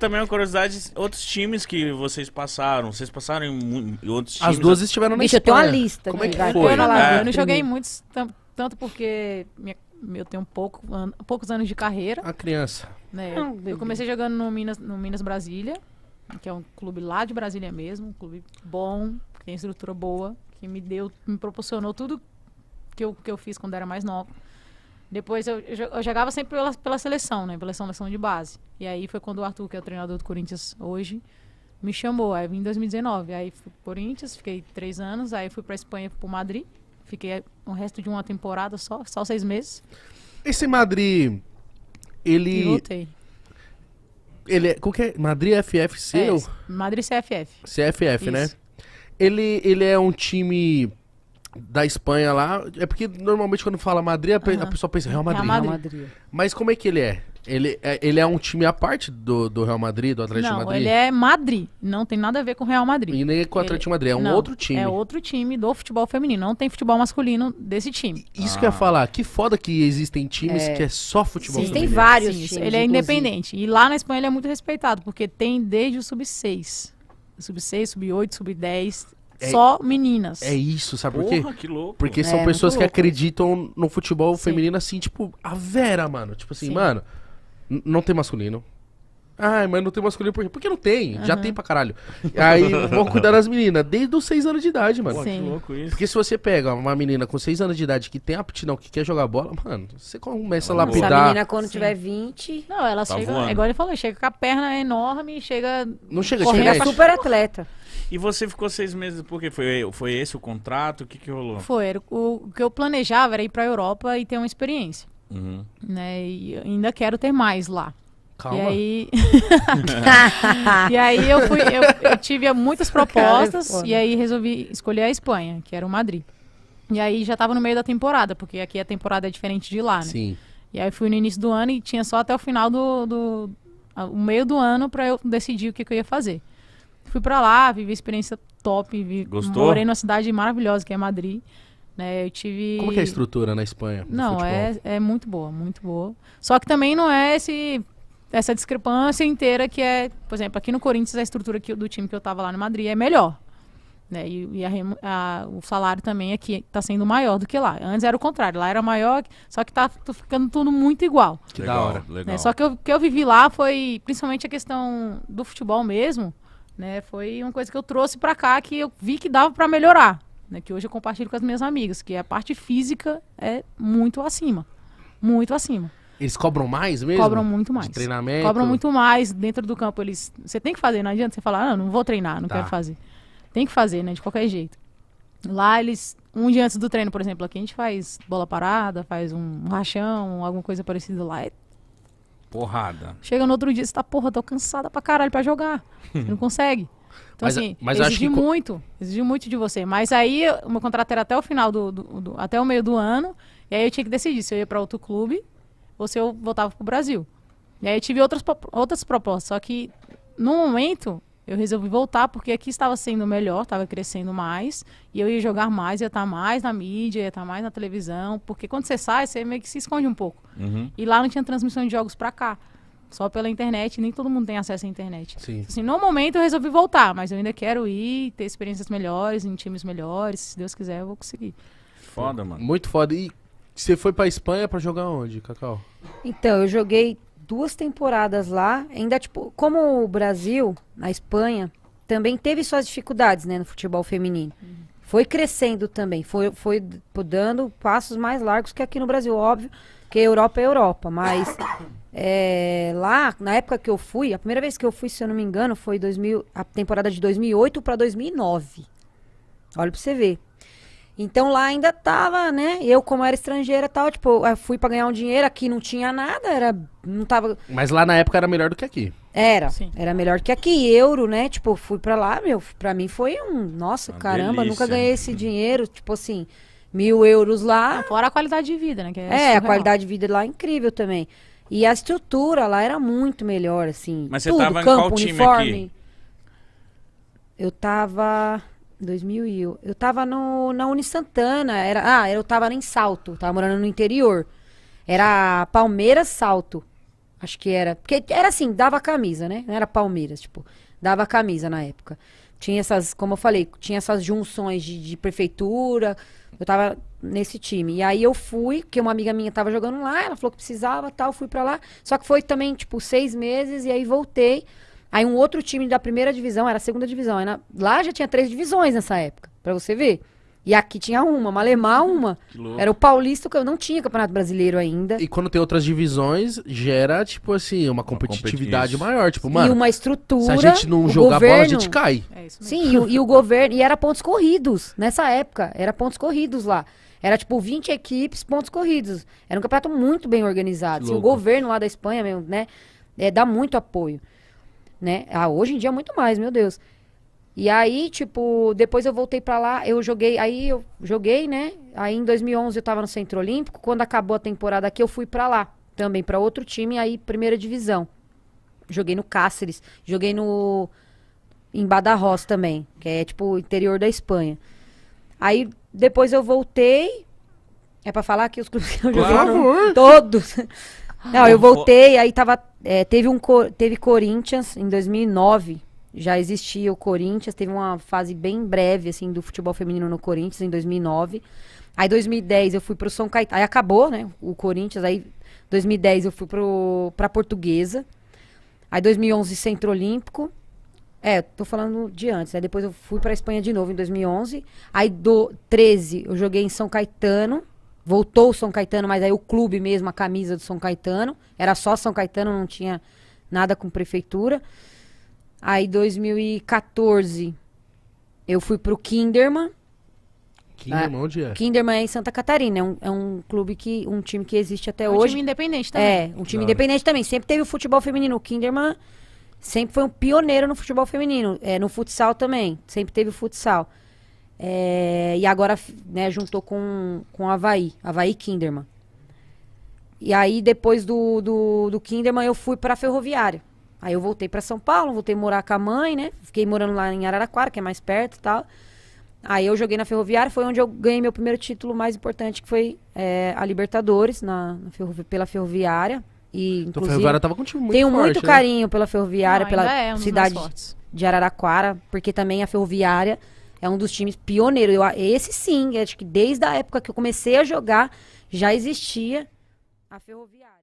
também uma curiosidade, outros times que vocês passaram em outros times? As duas estiveram na Bicho, eu Espanha. tenho uma lista. Como é aqui, que vai. foi? Vai falar, Eu não joguei primeiro. muitos, tanto porque eu tenho poucos anos de carreira. A criança. Né? Não, bebê. Eu comecei jogando no Minas Brasília, que é um clube lá de Brasília mesmo, um clube bom, que tem estrutura boa, que me proporcionou tudo que eu fiz quando era mais nova. Depois eu jogava sempre pela seleção, né? Pela seleção de base. E aí foi quando o Arthur, que é o treinador do Corinthians hoje, me chamou. Aí eu vim em 2019. Aí fui pro Corinthians, fiquei 3 anos. Aí fui pra Espanha, pro Madrid. Fiquei o resto de uma temporada só 6 meses. Esse Madrid, E ele voltei. é... Qual que é? Madrid FFC ou Madrid CFF. CFF, né? Isso. Ele é um time da Espanha lá. É porque normalmente quando fala Madrid, a pessoa pensa Real Madrid. Real Real Madrid. Madrid. Mas como é que ele é? Ele é um time à parte do Real Madrid, do Atlético de Não, Madrid? ele é Madrid. Não tem nada a ver com o Real Madrid. E nem com o Atlético de Madrid, é um Não, outro time. É outro time do futebol feminino. Não tem futebol masculino desse time. Isso que eu ia falar, que foda que existem times que é só futebol Sim, tem feminino. vários Sim, times, ele é inclusive. independente. E lá na Espanha ele é muito respeitado, porque tem desde o sub-6. Sub-6, sub-8, sub-10. É- Só meninas. É isso, sabe por quê? Porra, que louco. Porque são É, pessoas muito que louco. acreditam no futebol Sim. feminino assim, tipo, a Vera, mano. Tipo assim, Sim. mano, não tem masculino. Ai, mas não tem masculino por quê? Porque não tem, já tem pra caralho. Aí vão cuidar das meninas, desde os 6 anos de idade, mano. Porra, que Sim. louco isso. Porque se você pega uma menina com 6 anos de idade que tem aptidão, que quer jogar bola, mano, você começa a Essa Essa lapidar. menina, quando Sim. tiver 20, Não, ela Tá chega, voando. é igual ele falou, chega com a perna enorme, chega... Não chega Correndo de chega net. super atleta. E você ficou 6 meses, por quê? Foi esse o contrato? O que rolou? O que eu planejava era ir pra Europa e ter uma experiência, Uhum. né? E eu ainda quero ter mais lá. Calma. E aí... E aí eu tive muitas propostas foda. e aí resolvi escolher a Espanha, que era o Madrid. E aí já tava no meio da temporada, porque aqui a temporada é diferente de lá, né? Sim. E aí fui no início do ano e tinha só até o final o meio do ano pra eu decidir o que eu ia fazer. Fui pra lá, vivi a experiência top, Gostou? morei numa cidade maravilhosa que é Madrid, né? Eu tive... Como que é a estrutura na Espanha? no Não, futebol? é muito boa, muito boa. Só que também não é essa discrepância inteira que é, por exemplo, aqui no Corinthians a estrutura do time que eu tava lá no Madrid é melhor. Né? E o salário também aqui tá sendo maior do que lá. Antes era o contrário, lá era maior, só que tá ficando tudo muito igual. Que Legal, da hora. legal. Né? Só que o que eu vivi lá foi, principalmente a questão do futebol mesmo, né? Foi uma coisa que eu trouxe pra cá que eu vi que dava pra melhorar. Né? Que hoje eu compartilho com as minhas amigas, que a parte física é muito acima. Muito acima. Eles cobram mais mesmo? Cobram muito mais. De treinamento? Cobram muito mais dentro do campo. Você tem que fazer, não adianta você falar, não vou treinar, não Tá. quero fazer. Tem que fazer, né? De qualquer jeito. Lá um dia antes do treino, por exemplo, aqui a gente faz bola parada, faz um rachão, alguma coisa parecida lá. Porrada. Chega no outro dia, você tá, porra, tô cansada pra caralho pra jogar. Você não consegue. Então, Mas- assim, mas eu acho exige que muito de você. Mas aí, o meu contrato era até o final até o meio do ano, e aí eu tinha que decidir se eu ia pra outro clube ou se eu voltava pro Brasil. E aí eu tive outras propostas, só que no momento eu resolvi voltar porque aqui estava sendo melhor, estava crescendo mais, e eu ia jogar mais, ia estar mais na mídia, ia estar mais na televisão, porque quando você sai, você meio que se esconde um pouco. Uhum. E lá não tinha transmissão de jogos pra cá, só pela internet, nem todo mundo tem acesso à internet. Sim. Assim, no momento eu resolvi voltar, mas eu ainda quero ir, ter experiências melhores, em times melhores, se Deus quiser eu vou conseguir. Foda, mano. Muito foda. E você foi pra Espanha pra jogar onde, Cacau? Então, eu joguei 2 temporadas lá. Ainda, tipo, como o Brasil, a Espanha, também teve suas dificuldades, né, no futebol feminino. Foi crescendo também, foi dando passos mais largos que aqui no Brasil, óbvio, que Europa é Europa, mas lá, na época que eu fui, a primeira vez que eu fui, se eu não me engano, foi a temporada de 2008 para 2009. Olha pra você ver. Então lá ainda tava, né? Eu, como era estrangeira e tal, tipo, eu fui pra ganhar um dinheiro, aqui não tinha nada, não tava. Mas lá na época era melhor do que aqui. Sim. Era melhor que aqui, euro, né? Tipo, fui pra lá, pra mim foi nossa, Uma caramba, delícia. nunca ganhei esse dinheiro, tipo assim, 1.000 euros lá. Fora a qualidade de vida, né? Que A surreal. qualidade de vida lá é incrível também. E a estrutura lá era muito melhor, assim. Mas você tudo, tava em campo, qual time uniforme. aqui? Eu tava... 2000 e eu tava na Uni Santana, eu tava em Salto, tava morando no interior. Era Palmeiras Salto. Acho que era. Porque era assim, dava camisa, né? Não era Palmeiras, tipo, dava camisa na época. Tinha essas, como eu falei, tinha essas junções de prefeitura. Eu tava nesse time. E aí eu fui, porque uma amiga minha tava jogando lá, ela falou que precisava, tal, fui pra lá. Só que foi também, tipo, 6 meses, e aí voltei. Aí um outro time da primeira divisão, era a segunda divisão. Lá já tinha 3 divisões nessa época, pra você ver. E aqui tinha uma, Malemar uma. Que louco. Era o Paulista, que eu não tinha Campeonato Brasileiro ainda. E quando tem outras divisões, gera, tipo assim, uma competitividade isso. maior. Tipo, E mano, uma estrutura. se a gente não o jogar bola, a governo- gente cai. É isso mesmo. Sim, e o governo. E era pontos corridos nessa época. Era pontos corridos lá. Era tipo 20 equipes, pontos corridos. Era um campeonato muito bem organizado. Que Assim, o louco. governo lá da Espanha mesmo, né? Dá muito apoio. Né? Hoje em dia muito mais, meu Deus. E aí, tipo, depois eu voltei pra lá, eu joguei, né? Aí em 2011 eu tava no Centro Olímpico, quando acabou a temporada aqui eu fui pra lá, também pra outro time, aí primeira divisão. Joguei no Cáceres, joguei em Badajoz também, que é tipo o interior da Espanha. Aí depois eu voltei, é pra falar aqui os clubes que eu Por joguei? favor. Todos. Não, eu voltei, aí teve Corinthians em 2009. Já existia o Corinthians, teve uma fase bem breve, assim, do futebol feminino no Corinthians, em 2009. Aí, 2010, eu fui pro São Caetano. Aí acabou, né, o Corinthians. Aí, 2010, eu fui pra Portuguesa. Aí, 2011, Centro Olímpico. Tô falando de antes. Aí, depois eu fui pra Espanha de novo, em 2011. Aí, 13, eu joguei em São Caetano. Voltou o São Caetano, mas aí o clube mesmo, a camisa do São Caetano. Era só São Caetano, não tinha nada com prefeitura. Aí, 2014, eu fui pro Kinderman. Kinderman, onde é? Kinderman é em Santa Catarina. É um clube um time que existe até Um hoje. time independente também. Um time Claro. independente também. Sempre teve o futebol feminino. O Kinderman sempre foi um pioneiro no futebol feminino. No futsal também. Sempre teve o futsal. E agora, né, juntou com o Avaí Kinderman. E aí, depois do Kinderman, eu fui pra Ferroviária. Aí eu voltei pra São Paulo, voltei a morar com a mãe, né? Fiquei morando lá em Araraquara, que é mais perto e tal. Aí eu joguei na Ferroviária, foi onde eu ganhei meu primeiro título mais importante, que foi a Libertadores, pela Ferroviária. E, Então, inclusive, Ferroviária tava com um time muito tenho forte, muito né? carinho pela Ferroviária, Não, pela ainda é um dos cidade mais fortes. de Araraquara, porque também a Ferroviária é um dos times pioneiros. Esse sim, acho que desde a época que eu comecei a jogar, já existia a Ferroviária.